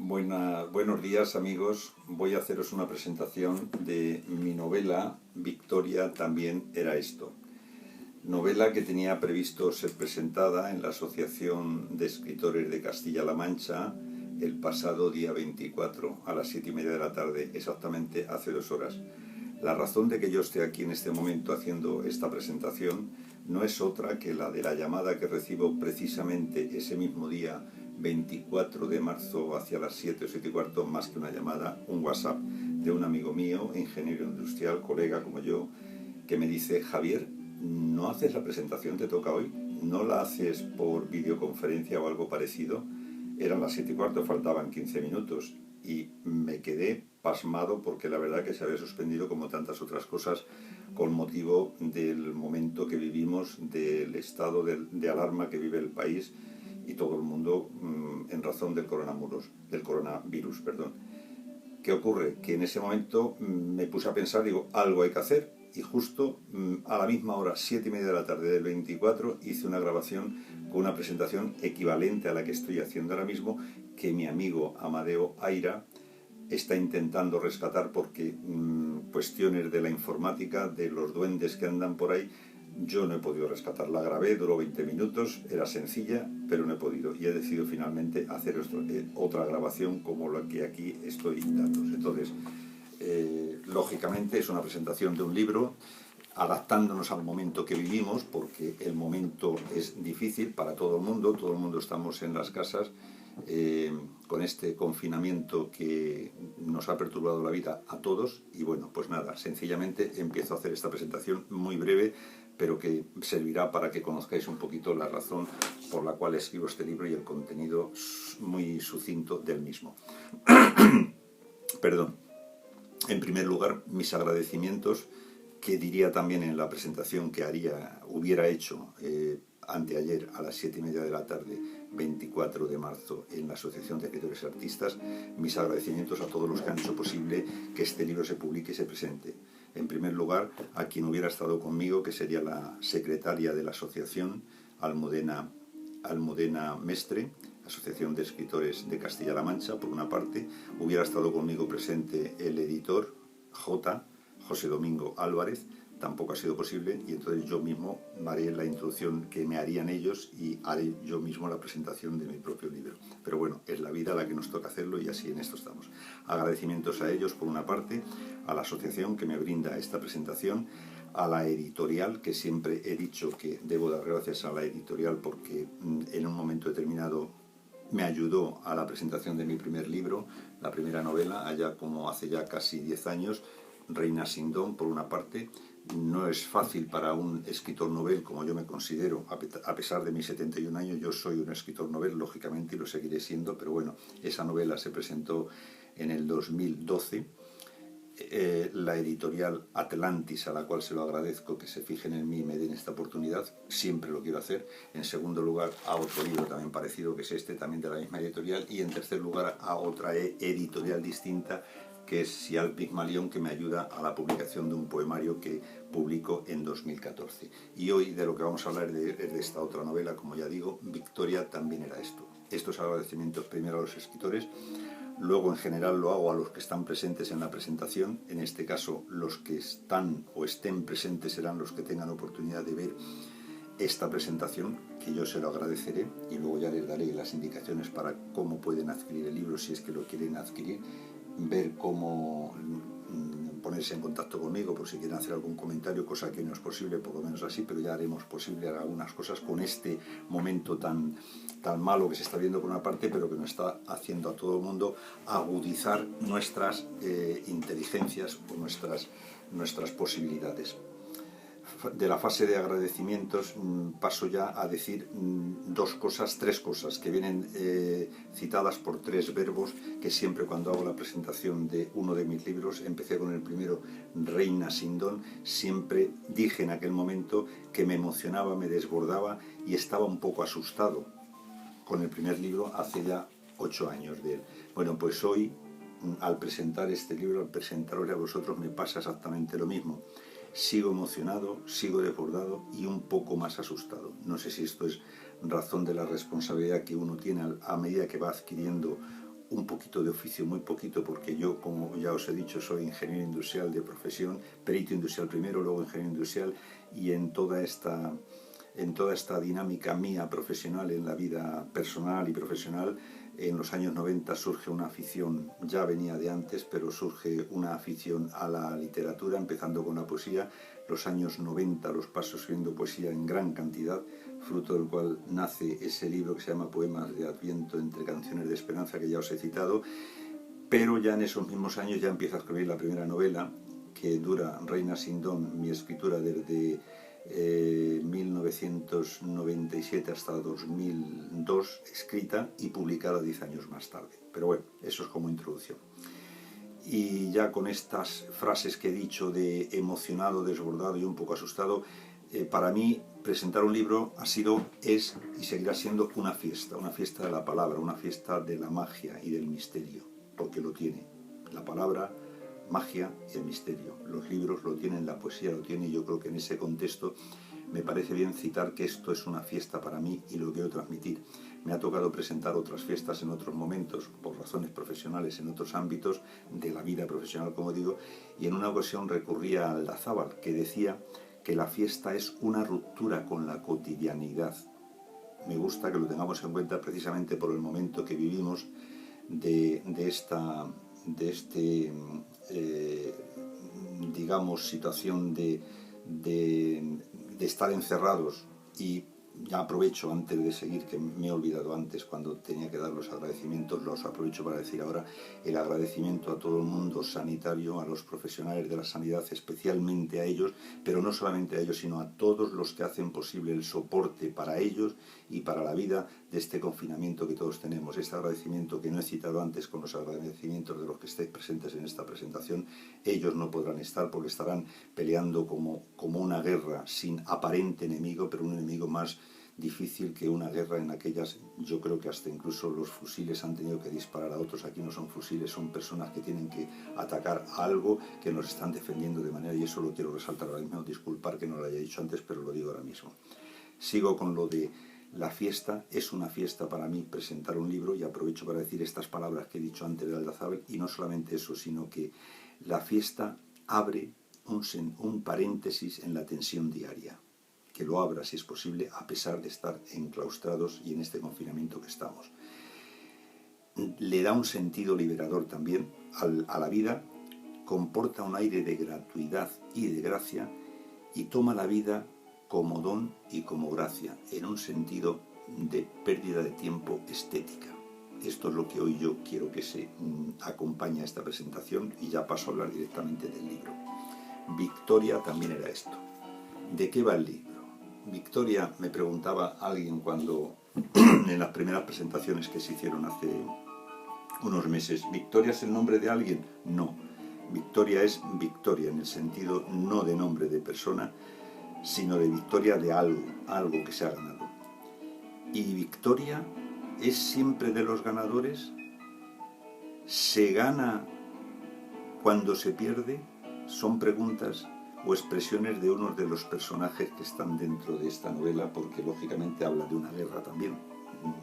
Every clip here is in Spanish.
Buenos días, amigos. Voy a haceros una presentación de mi novela Victoria también era esto. Novela que tenía previsto ser presentada en la Asociación de Escritores de Castilla-La Mancha el pasado día 24 a las 7:30 de la tarde, exactamente hace 2 horas. La razón de que yo esté aquí en este momento haciendo esta presentación no es otra que la de la llamada que recibo precisamente ese mismo día 24 de marzo hacia las 7 o 7:15, más que una llamada, un WhatsApp de un amigo mío, ingeniero industrial, colega como yo, que me dice: Javier, ¿no haces la presentación? ¿Te toca hoy? ¿No la haces por videoconferencia o algo parecido? Eran las 7:15, faltaban 15 minutos y me quedé pasmado porque la verdad que se había suspendido, como tantas otras cosas, con motivo del momento que vivimos, del estado de alarma que vive el país y todo el mundo en razón del coronavirus. ¿Qué ocurre? Que en ese momento me puse a pensar, digo, algo hay que hacer, y justo a la misma hora, 7:30 de la tarde del 24, hice una grabación con una presentación equivalente a la que estoy haciendo ahora mismo, que mi amigo Amadeo Aira está intentando rescatar porque cuestiones de la informática, de los duendes que andan por ahí, yo no he podido rescatar. La grabé, duró 20 minutos, era sencilla, pero no he podido. Y he decidido finalmente hacer otra grabación como la que aquí estoy dando. Entonces, lógicamente es una presentación de un libro, adaptándonos al momento que vivimos, porque el momento es difícil para todo el mundo estamos en las casas, con este confinamiento que nos ha perturbado la vida a todos. Y bueno, pues nada, sencillamente empiezo a hacer esta presentación muy breve, pero que servirá para que conozcáis un poquito la razón por la cual escribo este libro y el contenido muy sucinto del mismo. Perdón. En primer lugar, mis agradecimientos, que diría también en la presentación que hubiera hecho anteayer a las 7:30 de la tarde, 24 de marzo, en la Asociación de Escritores y Artistas, mis agradecimientos a todos los que han hecho posible que este libro se publique y se presente. En primer lugar, a quien hubiera estado conmigo, que sería la secretaria de la asociación, Almudena Mestre, Asociación de Escritores de Castilla-La Mancha, por una parte. Hubiera estado conmigo presente el editor, José Domingo Álvarez, tampoco ha sido posible, y entonces yo mismo haré la introducción que me harían ellos y haré yo mismo la presentación de mi propio libro. Pero bueno, es la vida la que nos toca hacerlo y así en esto estamos. Agradecimientos a ellos por una parte, a la asociación que me brinda esta presentación, a la editorial, que siempre he dicho que debo dar gracias a la editorial porque en un momento determinado me ayudó a la presentación de mi primer libro, la primera novela, allá como hace ya casi 10 años, Reina sin don, por una parte. No es fácil para un escritor novel, como yo me considero, a pesar de mis 71 años, yo soy un escritor novel, lógicamente, y lo seguiré siendo, pero bueno, esa novela se presentó en el 2012. La editorial Atlantis, a la cual se lo agradezco que se fijen en mí y me den esta oportunidad, siempre lo quiero hacer. En segundo lugar, a otro libro también parecido, que es este, también de la misma editorial. Y en tercer lugar, a otra editorial distinta, que es Sial Pigmalión, que me ayuda a la publicación de un poemario que publico en 2014. Y hoy de lo que vamos a hablar es de esta otra novela, como ya digo, Victoria también era esto. Estos agradecimientos primero a los escritores, luego en general lo hago a los que están presentes en la presentación. En este caso, los que están o estén presentes serán los que tengan oportunidad de ver esta presentación, que yo se lo agradeceré, y luego ya les daré las indicaciones para cómo pueden adquirir el libro si es que lo quieren adquirir, ver cómo ponerse en contacto conmigo por si quieren hacer algún comentario, cosa que no es posible, por lo menos así, pero ya haremos posible algunas cosas con este momento tan malo que se está viendo por una parte, pero que nos está haciendo a todo el mundo agudizar nuestras inteligencias o nuestras posibilidades. De la fase de agradecimientos paso ya a decir tres cosas que vienen citadas por 3 verbos que siempre cuando hago la presentación de uno de mis libros, empecé con el primero, Reina sin don, siempre dije en aquel momento que me emocionaba, me desbordaba y estaba un poco asustado con el primer libro hace ya 8 años de él. Bueno, pues hoy, al presentar este libro, al presentaros a vosotros, me pasa exactamente lo mismo. Sigo emocionado, sigo desbordado y un poco más asustado. No sé si esto es razón de la responsabilidad que uno tiene a medida que va adquiriendo un poquito de oficio, muy poquito, porque yo, como ya os he dicho, soy ingeniero industrial de profesión, perito industrial primero, luego ingeniero industrial, y en toda esta dinámica mía profesional, en la vida personal y profesional, en los años 90 surge una afición, ya venía de antes, pero surge una afición a la literatura, empezando con la poesía. Los años 90 los paso escribiendo poesía en gran cantidad, fruto del cual nace ese libro que se llama Poemas de Adviento entre canciones de esperanza, que ya os he citado. Pero ya en esos mismos años ya empiezo a escribir la primera novela, que dura Reina sin don, mi escritura desde 1997 hasta 2002, escrita y publicada 10 años más tarde. Pero bueno, eso es como introducción. Y ya con estas frases que he dicho de emocionado, desbordado y un poco asustado, para mí presentar un libro ha sido, es y seguirá siendo una fiesta de la palabra, una fiesta de la magia y del misterio, porque lo tiene. La palabra, magia y el misterio. Los libros lo tienen, la poesía lo tiene, y yo creo que en ese contexto me parece bien citar que esto es una fiesta para mí y lo quiero transmitir. Me ha tocado presentar otras fiestas en otros momentos, por razones profesionales, en otros ámbitos de la vida profesional, como digo, y en una ocasión recurría a Aldazábal, que decía que la fiesta es una ruptura con la cotidianidad. Me gusta que lo tengamos en cuenta precisamente por el momento que vivimos digamos, situación de estar encerrados. Y ya aprovecho, antes de seguir, que me he olvidado antes cuando tenía que dar los agradecimientos, los aprovecho para decir ahora el agradecimiento a todo el mundo sanitario, a los profesionales de la sanidad, especialmente a ellos, pero no solamente a ellos, sino a todos los que hacen posible el soporte para ellos y para la vida de este confinamiento que todos tenemos. Este agradecimiento que no he citado antes con los agradecimientos de los que estéis presentes en esta presentación, ellos no podrán estar porque estarán peleando como una guerra sin aparente enemigo, pero un enemigo más difícil que una guerra en aquellas. Yo creo que hasta incluso los fusiles han tenido que disparar a otros. Aquí no son fusiles, son personas que tienen que atacar a algo que nos están defendiendo de manera, y eso lo quiero resaltar ahora mismo, disculpar que no lo haya dicho antes, pero lo digo ahora mismo. Sigo con lo de la fiesta. Es una fiesta para mí presentar un libro, y aprovecho para decir estas palabras que he dicho antes de Aldazábal, y no solamente eso, sino que la fiesta abre un paréntesis en la tensión diaria, que lo abra si es posible, a pesar de estar enclaustrados y en este confinamiento que estamos. Le da un sentido liberador también a la vida, comporta un aire de gratuidad y de gracia, y toma la vida como don y como gracia, en un sentido de pérdida de tiempo estética. Esto es lo que hoy yo quiero que se acompañe a esta presentación, y ya paso a hablar directamente del libro. Victoria también era esto. ¿De qué va el libro? Victoria, me preguntaba alguien cuando en las primeras presentaciones que se hicieron hace unos meses, ¿Victoria es el nombre de alguien? No, Victoria es victoria en el sentido no de nombre de persona, sino de victoria de algo que se ha ganado. Y victoria es siempre de los ganadores. ¿Se gana cuando se pierde? Son preguntas o expresiones de uno de los personajes que están dentro de esta novela, porque lógicamente habla de una guerra también.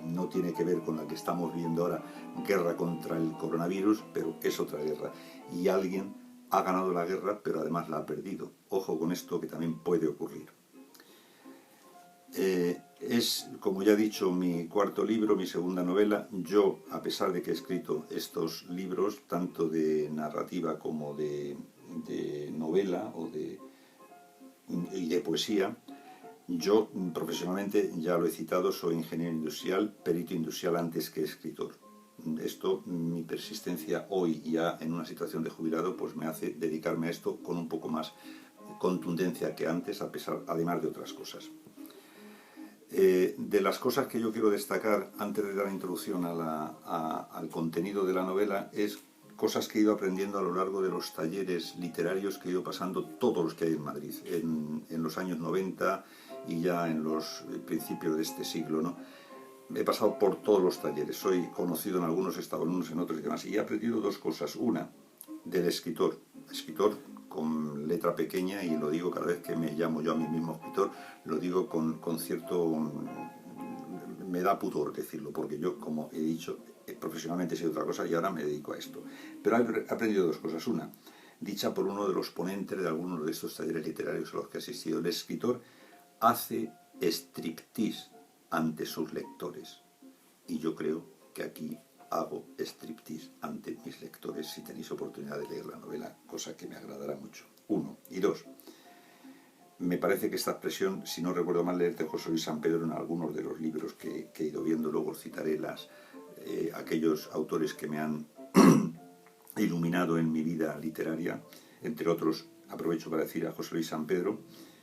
No tiene que ver con la que estamos viendo ahora, guerra contra el coronavirus, pero es otra guerra. Y alguien ha ganado la guerra, pero además la ha perdido. Ojo con esto, que también puede ocurrir. Es, como ya he dicho, mi cuarto libro, mi segunda novela. Yo, a pesar de que he escrito estos libros, tanto de narrativa como de novela y de poesía, yo profesionalmente, ya lo he citado, soy ingeniero industrial, perito industrial antes que escritor. Esto, mi persistencia hoy, ya en una situación de jubilado, pues me hace dedicarme a esto con un poco más contundencia que antes, además de otras cosas. De las cosas que yo quiero destacar antes de dar introducción al contenido de la novela, es cosas que he ido aprendiendo a lo largo de los talleres literarios que he ido pasando, todos los que hay en Madrid, en los años 90 y ya en los principios de este siglo, ¿no? He pasado por todos los talleres, soy conocido en algunos, he estado en unos, en otros y demás, y he aprendido dos cosas. Una, del escritor con letra pequeña, y lo digo cada vez que me llamo yo a mí mismo escritor, lo digo con cierto me da pudor decirlo, porque yo, como he dicho, profesionalmente he sido otra cosa y ahora me dedico a esto. Pero he aprendido dos cosas. Una, dicha por uno de los ponentes de algunos de estos talleres literarios a los que he asistido, el escritor hace striptease ante sus lectores. Y yo creo que aquí hago striptease ante mis lectores si tenéis oportunidad de leer la novela, cosa que me agradará mucho. Uno. Y dos, me parece que esta expresión, si no recuerdo mal, leerte José Luis San Pedro en algunos de los libros que he ido viendo, luego citaré aquellos autores que me han iluminado en mi vida literaria, entre otros, aprovecho para decir a José Luis San Pedro,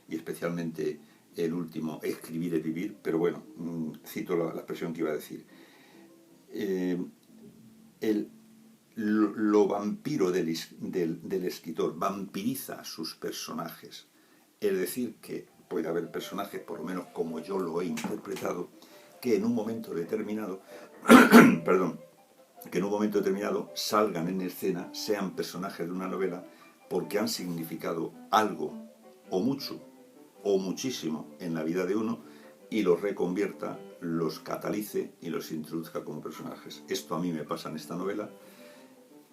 y especialmente el último, Escribir es vivir, pero bueno, cito la expresión que iba a decir. Lo vampiro del escritor vampiriza a sus personajes. Es decir, que puede haber personajes, por lo menos como yo lo he interpretado, que en un momento determinado, perdón, que en un momento determinado salgan en escena, sean personajes de una novela, porque han significado algo, o mucho, o muchísimo en la vida de uno, y los reconvierta, los catalice y los introduzca como personajes. Esto a mí me pasa en esta novela,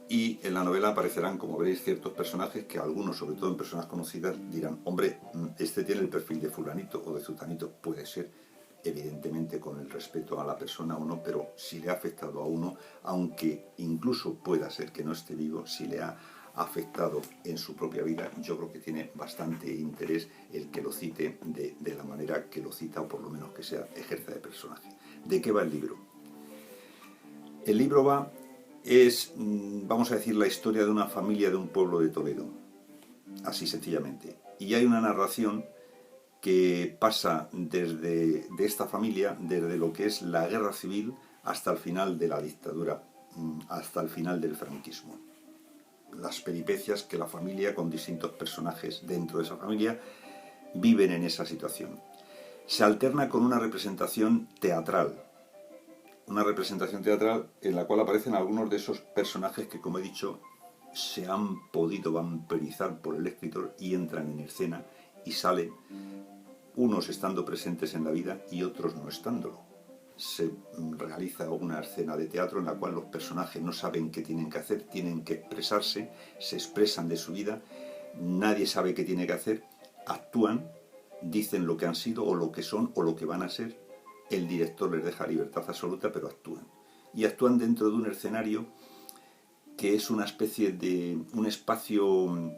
y en la novela aparecerán, como veréis, ciertos personajes que algunos, sobre todo en personas conocidas, dirán, hombre, este tiene el perfil de fulanito o de zutanito. Puede ser, evidentemente, con el respeto a la persona o no, pero si le ha afectado a uno, aunque incluso pueda ser que no esté vivo, si le ha afectado en su propia vida, yo creo que tiene bastante interés el que lo cite de la manera que lo cita, o por lo menos que sea ejerza de personaje. ¿De qué va el libro? El libro es, vamos a decir, la historia de una familia de un pueblo de Toledo, así sencillamente. Y hay una narración que pasa de esta familia, desde lo que es la guerra civil hasta el final de la dictadura, hasta el final del franquismo. Las peripecias que la familia, con distintos personajes dentro de esa familia, viven en esa situación. Se alterna con una representación teatral. Una representación teatral en la cual aparecen algunos de esos personajes que, como he dicho, se han podido vampirizar por el escritor y entran en escena y salen, unos estando presentes en la vida y otros no estándolo. Se realiza una escena de teatro en la cual los personajes no saben qué tienen que hacer, tienen que expresarse, se expresan de su vida, nadie sabe qué tiene que hacer, actúan, dicen lo que han sido o lo que son o lo que van a ser. El director les deja libertad absoluta, pero actúan. Y actúan dentro de un escenario que es una especie de un espacio,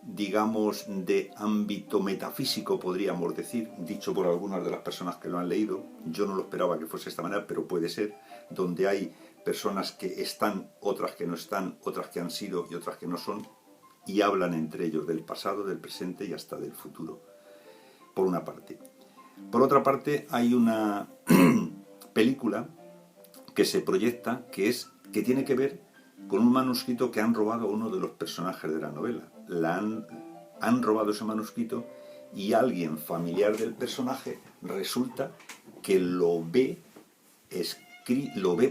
digamos, de ámbito metafísico, podríamos decir, dicho por algunas de las personas que lo han leído. Yo no lo esperaba que fuese de esta manera, pero puede ser, donde hay personas que están, otras que no están, otras que han sido y otras que no son, y hablan entre ellos del pasado, del presente y hasta del futuro, por una parte. Por otra parte, hay una película que se proyecta que tiene que ver con un manuscrito que han robado a uno de los personajes de la novela. Han robado ese manuscrito y alguien familiar del personaje resulta que lo ve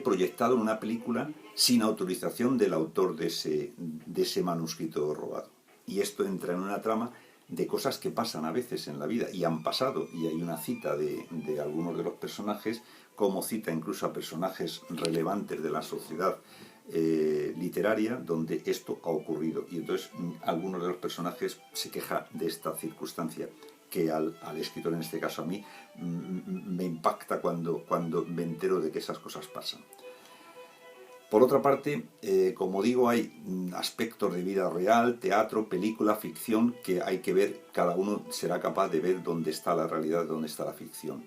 proyectado en una película sin autorización del autor de ese manuscrito robado. Y esto entra en una trama de cosas que pasan a veces en la vida, y han pasado, y hay una cita de algunos de los personajes, como cita incluso a personajes relevantes de la sociedad literaria, donde esto ha ocurrido. Y entonces algunos de los personajes se quejan de esta circunstancia, que al escritor, en este caso a mí, me impacta cuando me entero de que esas cosas pasan. Por otra parte, como digo, hay aspectos de vida real, teatro, película, ficción, que hay que ver, cada uno será capaz de ver dónde está la realidad, dónde está la ficción.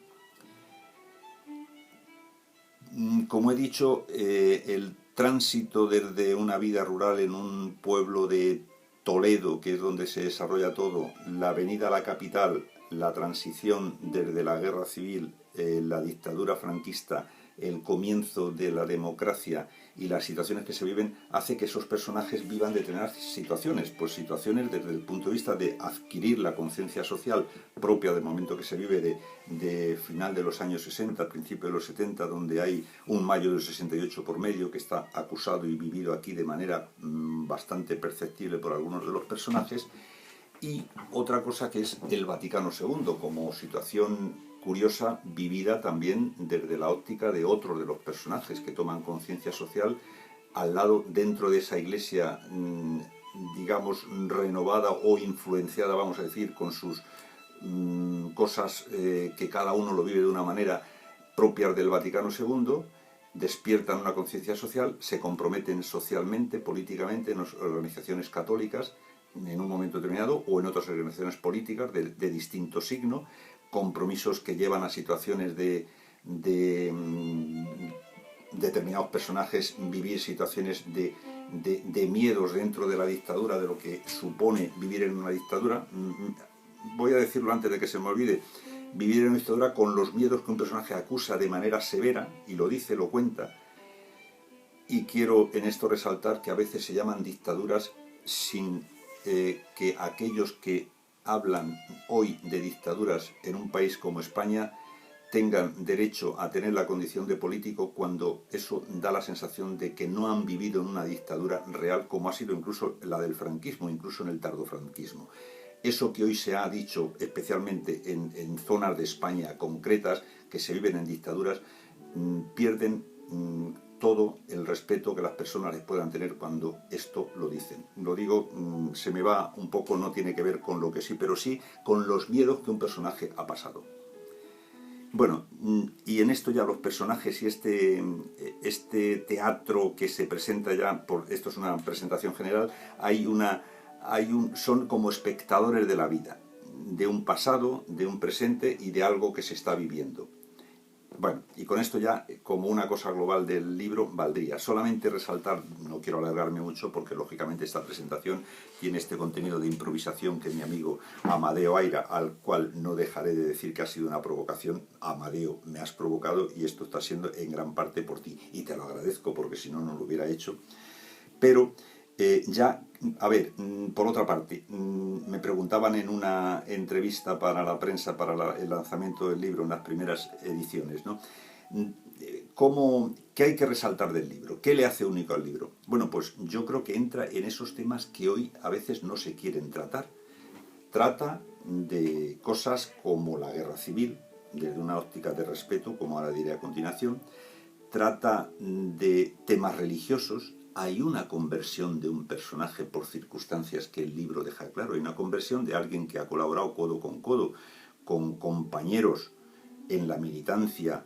Como he dicho, el tránsito desde una vida rural en un pueblo de Toledo, que es donde se desarrolla todo, la venida a la capital, la transición desde la guerra civil, la dictadura franquista, el comienzo de la democracia y las situaciones que se viven, hace que esos personajes vivan determinadas situaciones, pues situaciones desde el punto de vista de adquirir la conciencia social propia del momento que se vive, de final de los años 60, principio de los 70, donde hay un mayo del 68 por medio que está acusado y vivido aquí de manera bastante perceptible por algunos de los personajes. Y otra cosa que es el Vaticano II como situación curiosa, vivida también desde la óptica de otros de los personajes que toman conciencia social al lado, dentro de esa iglesia, digamos, renovada o influenciada, vamos a decir, con sus cosas que cada uno lo vive de una manera propias del Vaticano II, despiertan una conciencia social, se comprometen socialmente, políticamente en organizaciones católicas en un momento determinado o en otras organizaciones políticas de distinto signo, compromisos que llevan a situaciones de determinados personajes vivir situaciones de miedos dentro de la dictadura, de lo que supone vivir en una dictadura. Voy a decirlo antes de que se me olvide: vivir en una dictadura con los miedos que un personaje acusa de manera severa, y lo dice, lo cuenta. Y quiero en esto resaltar que a veces se llaman dictaduras sin que aquellos que hablan hoy de dictaduras en un país como España tengan derecho a tener la condición de político, cuando eso da la sensación de que no han vivido en una dictadura real, como ha sido incluso la del franquismo, incluso en el tardofranquismo. Eso que hoy se ha dicho, especialmente en zonas de España concretas que se viven en dictaduras, pierden todo el respeto que las personas les puedan tener cuando esto lo dicen. Lo digo, se me va un poco, no tiene que ver con lo que sí, pero sí con los miedos que un personaje ha pasado. Bueno, y en esto ya los personajes y este teatro que se presenta ya, esto es una presentación general, son como espectadores de la vida, de un pasado, de un presente y de algo que se está viviendo. Bueno, y con esto ya, como una cosa global del libro, valdría. Solamente resaltar, no quiero alargarme mucho porque lógicamente esta presentación tiene este contenido de improvisación que mi amigo Amadeo Aira, al cual no dejaré de decir que ha sido una provocación. Amadeo, me has provocado y esto está siendo en gran parte por ti. Y te lo agradezco porque si no, no lo hubiera hecho. Pero ya, a ver, por otra parte, me preguntaban en una entrevista para la prensa, para el lanzamiento del libro en las primeras ediciones, ¿no? ¿Qué hay que resaltar del libro? ¿Qué le hace único al libro? Bueno, pues yo creo que entra en esos temas que hoy a veces no se quieren tratar. Trata de cosas como la guerra civil, desde una óptica de respeto, como ahora diré a continuación. Trata de temas religiosos. Hay una conversión de un personaje por circunstancias que el libro deja claro. Hay una conversión de alguien que ha colaborado codo con compañeros en la militancia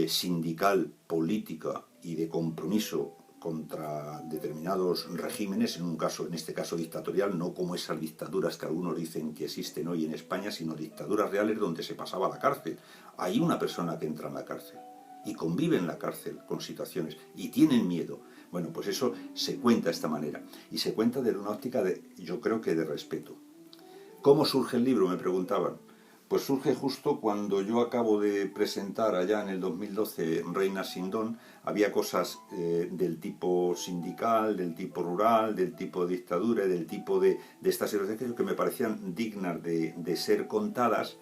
sindical, política y de compromiso contra determinados regímenes, en este caso dictatorial, no como esas dictaduras que algunos dicen que existen hoy en España, sino dictaduras reales donde se pasaba a la cárcel. Hay una persona que entra en la cárcel y convive en la cárcel con situaciones y tienen miedo. Bueno, pues eso se cuenta de esta manera y se cuenta desde una óptica yo creo que de respeto. ¿Cómo surge el libro?, me preguntaban. Pues surge justo cuando yo acabo de presentar allá en el 2012 Reina sin Don. Había cosas del tipo sindical, del tipo rural, del tipo de dictadura, del tipo de estas situaciones que me parecían dignas de ser contadas,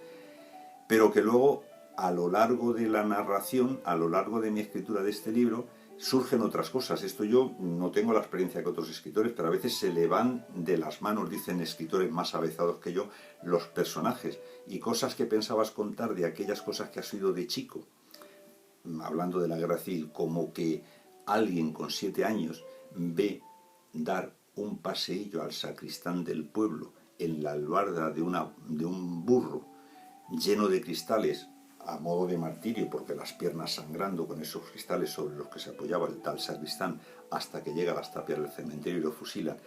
pero que luego, a lo largo de la narración, a lo largo de mi escritura de este libro, surgen otras cosas. Esto yo no tengo la experiencia que otros escritores, pero a veces se le van de las manos, dicen escritores más avezados que yo, los personajes y cosas que pensabas contar de aquellas cosas que has oído de chico. Hablando de la guerra civil, como que alguien con 7 años ve dar un paseillo al sacristán del pueblo en la albarda de un burro lleno de cristales, a modo de martirio, porque las piernas sangrando con esos cristales sobre los que se apoyaba el tal sacristán, hasta que llega a las tapias del cementerio y lo fusilan.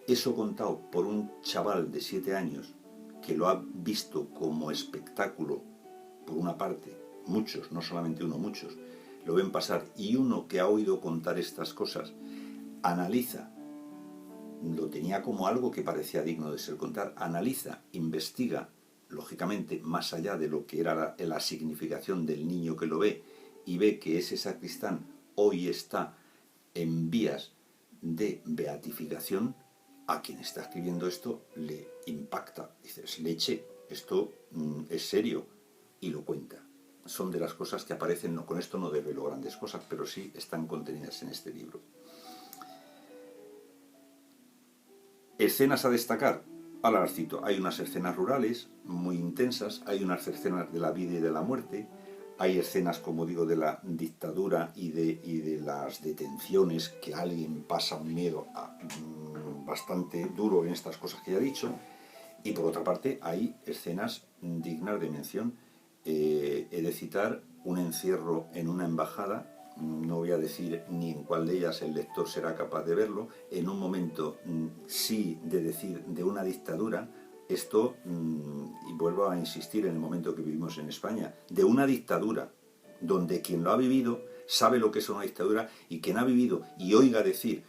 Eso contado por un chaval de 7 años que lo ha visto como espectáculo, por una parte, muchos, no solamente uno, muchos, lo ven pasar, y uno que ha oído contar estas cosas, analiza, lo tenía como algo que parecía digno de ser contar, analiza, investiga, lógicamente más allá de lo que era la significación del niño que lo ve, y ve que ese sacristán hoy está en vías de beatificación. A quien está escribiendo esto le impacta, dices, leche, esto es serio, y lo cuenta. Son de las cosas que aparecen, no, con esto no develo grandes cosas, pero sí están contenidas en este libro. Escenas a destacar. Ahora las cito. Hay unas escenas rurales muy intensas, hay unas escenas de la vida y de la muerte, hay escenas, como digo, de la dictadura y de las detenciones, que alguien pasa un miedo bastante duro en estas cosas que ya he dicho, y por otra parte hay escenas dignas de mención. He de citar un encierro en una embajada, no voy a decir ni en cuál de ellas el lector será capaz de verlo, en un momento sí de decir de una dictadura, esto, y vuelvo a insistir en el momento que vivimos en España, de una dictadura, donde quien lo ha vivido sabe lo que es una dictadura, y quien ha vivido y oiga decir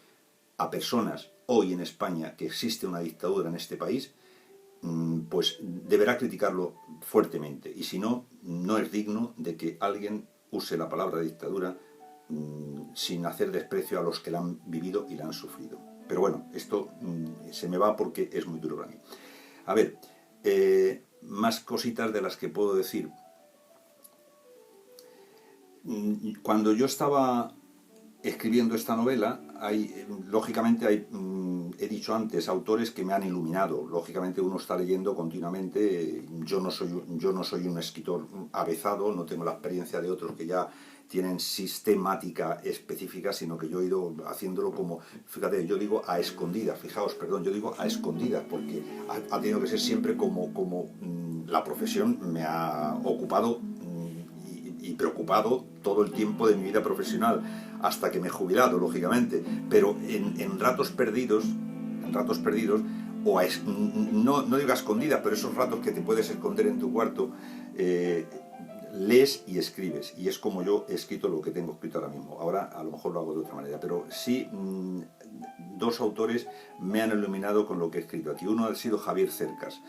a personas hoy en España que existe una dictadura en este país, pues deberá criticarlo fuertemente, y si no, no es digno de que alguien use la palabra dictadura sin hacer desprecio a los que la han vivido y la han sufrido. Pero bueno, esto se me va porque es muy duro para mí. A ver, más cositas de las que puedo decir. Cuando yo estaba escribiendo esta novela, lógicamente he dicho antes, autores que me han iluminado. Lógicamente uno está leyendo continuamente. Yo no soy un escritor avezado, no tengo la experiencia de otros que ya tienen sistemática específica, sino que yo he ido haciéndolo como, fíjate, yo digo a escondidas, yo digo a escondidas, porque ha tenido que ser siempre como la profesión me ha ocupado y preocupado todo el tiempo de mi vida profesional, hasta que me he jubilado, lógicamente, pero en ratos perdidos, no digo a escondidas, pero esos ratos que te puedes esconder en tu cuarto, lees y escribes, y es como yo he escrito lo que tengo escrito ahora mismo. Ahora a lo mejor lo hago de otra manera, pero sí, dos autores me han iluminado con lo que he escrito aquí. Uno ha sido Javier Cercas.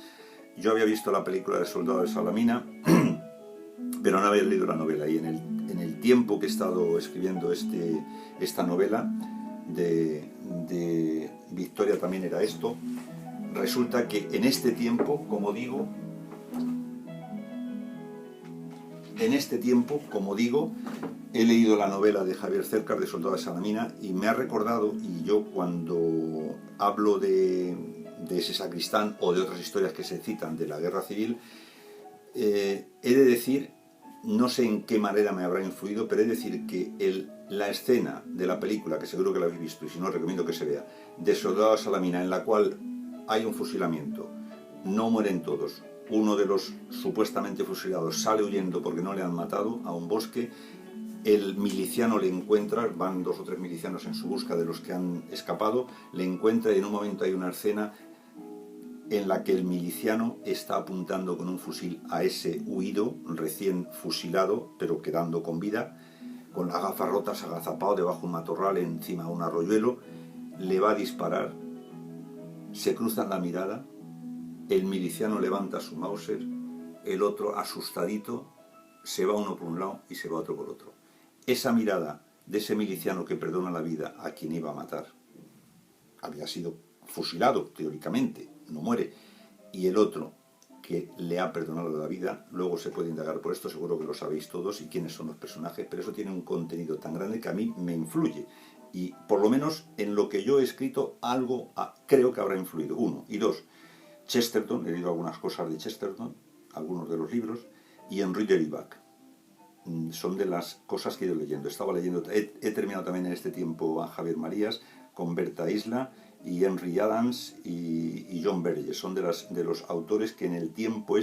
Yo había visto la película de Soldado de Salamina, pero no había leído la novela, y en el tiempo que he estado escribiendo esta novela de Victoria también era esto, resulta que en este tiempo, como digo, he leído la novela de Javier Cercas, de Soldado de Salamina, y me ha recordado, y yo cuando hablo de ese sacristán o de otras historias que se citan de la guerra civil, he de decir, no sé en qué manera me habrá influido, pero he de decir que la escena de la película, que seguro que la habéis visto, y si no, recomiendo que se vea, de Soldado de Salamina, en la cual hay un fusilamiento, no mueren todos, uno de los supuestamente fusilados sale huyendo porque no le han matado a un bosque, el miliciano le encuentra, van 2 o 3 milicianos en su busca de los que han escapado, le encuentra, y en un momento hay una escena en la que el miliciano está apuntando con un fusil a ese huido, recién fusilado, pero quedando con vida, con las gafas rotas, agazapado debajo de un matorral, encima de un arroyuelo, le va a disparar, se cruzan la mirada, el miliciano levanta su Mauser, el otro, asustadito, se va uno por un lado y se va otro por otro. Esa mirada de ese miliciano que perdona la vida a quien iba a matar, había sido fusilado, teóricamente, no muere, y el otro que le ha perdonado la vida, luego se puede indagar por esto, seguro que lo sabéis todos, y quiénes son los personajes, pero eso tiene un contenido tan grande que a mí me influye, y por lo menos en lo que yo he escrito algo creo que habrá influido. 1. Y 2, Chesterton, he leído algunas cosas de Chesterton, algunos de los libros, y Henri Derivac. Son de las cosas que he ido leyendo. He terminado también en este tiempo a Javier Marías, con Berta Isla y Henry Adams y John Burgess. Son de los autores que en el tiempo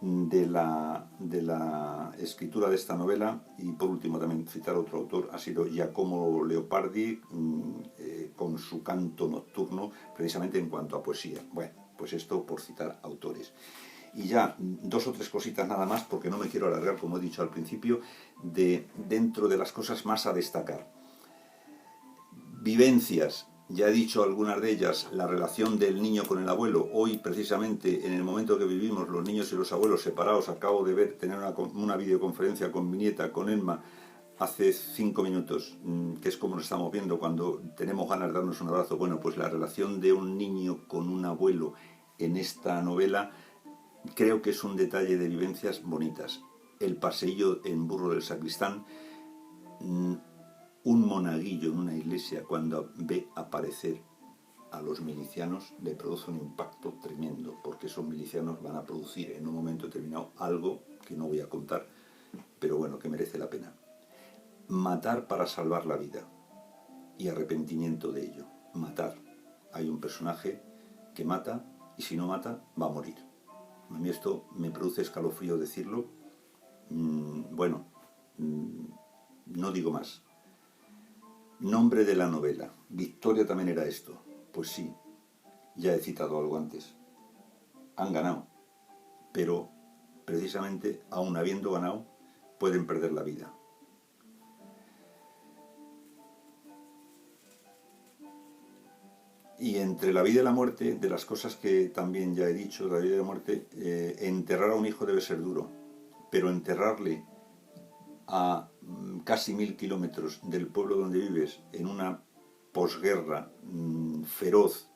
de la escritura de esta novela, y por último también citar otro autor, ha sido Giacomo Leopardi, con su Canto nocturno, precisamente en cuanto a poesía. Bueno, pues esto por citar autores. Y ya 2 o 3 cositas nada más, porque no me quiero alargar, como he dicho al principio, dentro de las cosas más a destacar. Vivencias, ya he dicho algunas de ellas, la relación del niño con el abuelo. Hoy, precisamente, en el momento que vivimos, los niños y los abuelos separados, acabo de tener una videoconferencia con mi nieta, con Emma, hace 5 minutos, que es como nos estamos viendo cuando tenemos ganas de darnos un abrazo. Bueno, pues la relación de un niño con un abuelo en esta novela creo que es un detalle de vivencias bonitas. El paseillo en burro del sacristán, un monaguillo en una iglesia cuando ve aparecer a los milicianos le produce un impacto tremendo, porque esos milicianos van a producir en un momento determinado algo que no voy a contar, pero bueno, que merece la pena. Matar para salvar la vida y arrepentimiento de ello. Matar. Hay un personaje que mata y si no mata va a morir. A mí esto me produce escalofrío decirlo. Bueno, no digo más. Nombre de la novela. Victoria también era esto. Pues sí, ya he citado algo antes. Han ganado, pero precisamente aun habiendo ganado pueden perder la vida. Y entre la vida y la muerte, de las cosas que también ya he dicho, la vida y la muerte, enterrar a un hijo debe ser duro, pero enterrarle a casi 1000 kilómetros del pueblo donde vives, en una posguerra feroz,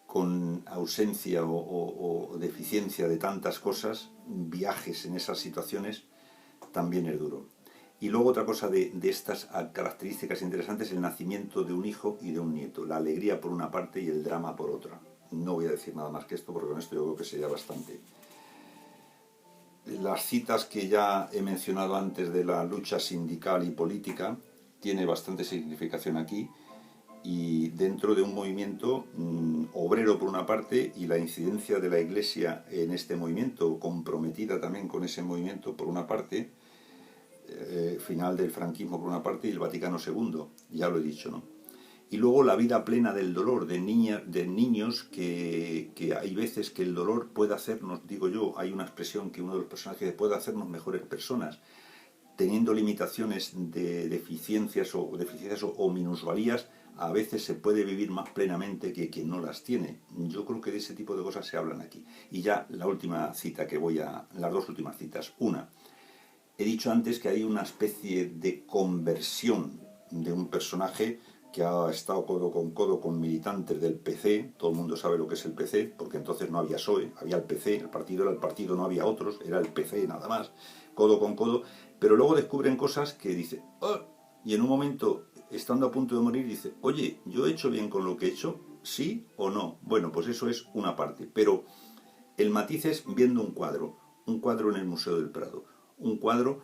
con ausencia o deficiencia de tantas cosas, viajes en esas situaciones, también es duro. Y luego otra cosa de estas características interesantes, el nacimiento de un hijo y de un nieto, la alegría por una parte y el drama por otra. No voy a decir nada más que esto, porque con esto yo creo que sería bastante. Las citas que ya he mencionado antes de la lucha sindical y política tiene bastante significación aquí, y dentro de un movimiento obrero por una parte, y la incidencia de la Iglesia en este movimiento, comprometida también con ese movimiento por una parte, final del franquismo por una parte y el Vaticano II, ya lo he dicho, ¿no? Y luego la vida plena del dolor, de niños que hay veces que el dolor puede hacernos, digo yo, hay una expresión que uno de los personajes puede hacernos mejores personas, teniendo limitaciones de deficiencias o minusvalías, a veces se puede vivir más plenamente que quien no las tiene. Yo creo que de ese tipo de cosas se hablan aquí. Y ya la última cita las dos últimas citas. Una, he dicho antes que hay una especie de conversión de un personaje que ha estado codo con militantes del PC. Todo el mundo sabe lo que es el PC, porque entonces no había PSOE, había el PC, el partido era el partido, no había otros, era el PC nada más, codo con codo, pero luego descubren cosas que dice, oh, y en un momento, estando a punto de morir, dice, oye, ¿yo he hecho bien con lo que he hecho? ¿Sí o no? Bueno, pues eso es una parte, pero el matiz es viendo un cuadro en el Museo del Prado, un cuadro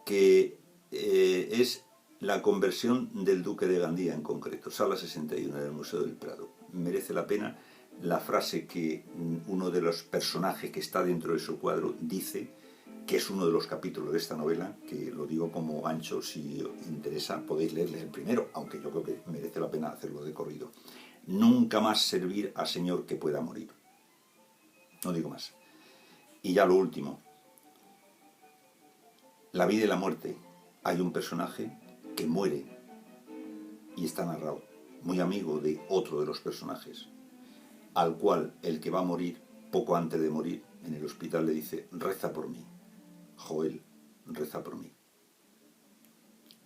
que es la conversión del Duque de Gandía en concreto, sala 61 del Museo del Prado. Merece la pena la frase que uno de los personajes que está dentro de su cuadro dice, que es uno de los capítulos de esta novela, que lo digo como gancho, si os interesa podéis leerle el primero, aunque yo creo que merece la pena hacerlo de corrido. Nunca más servir a señor que pueda morir. No digo más. Y ya lo último. La vida y la muerte. Hay un personaje que muere y está narrado, muy amigo de otro de los personajes, al cual el que va a morir, poco antes de morir, en el hospital le dice, reza por mí, Joel, reza por mí.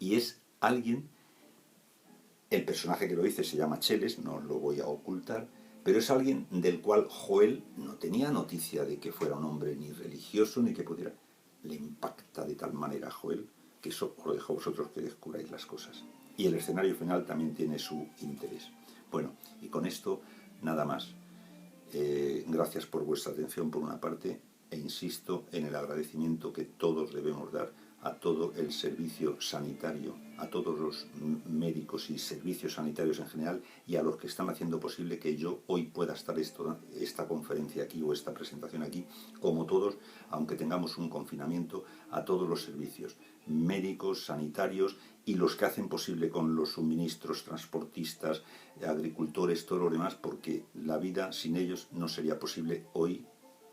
Y es alguien, el personaje que lo dice se llama Cheles, no os lo voy a ocultar, pero es alguien del cual Joel no tenía noticia de que fuera un hombre ni religioso ni que pudiera. Le impacta de tal manera a Joel que eso os lo dejo a vosotros que descubráis las cosas. Y el escenario final también tiene su interés. Bueno, y con esto nada más. Gracias por vuestra atención por una parte, e insisto en el agradecimiento que todos debemos dar a todo el servicio sanitario, a todos los médicos y servicios sanitarios en general, y a los que están haciendo posible que yo hoy pueda estar esta conferencia aquí o esta presentación aquí, como todos, aunque tengamos un confinamiento, a todos los servicios médicos, sanitarios y los que hacen posible con los suministros, transportistas, agricultores, todo lo demás, porque la vida sin ellos no sería posible hoy,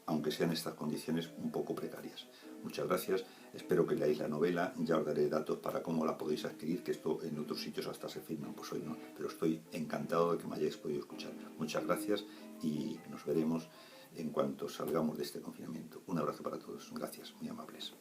aunque sean estas condiciones un poco precarias. Muchas gracias, espero que leáis la novela, ya os daré datos para cómo la podéis adquirir, que esto en otros sitios hasta se firman, pues hoy no, pero estoy encantado de que me hayáis podido escuchar. Muchas gracias y nos veremos en cuanto salgamos de este confinamiento. Un abrazo para todos, gracias, muy amables.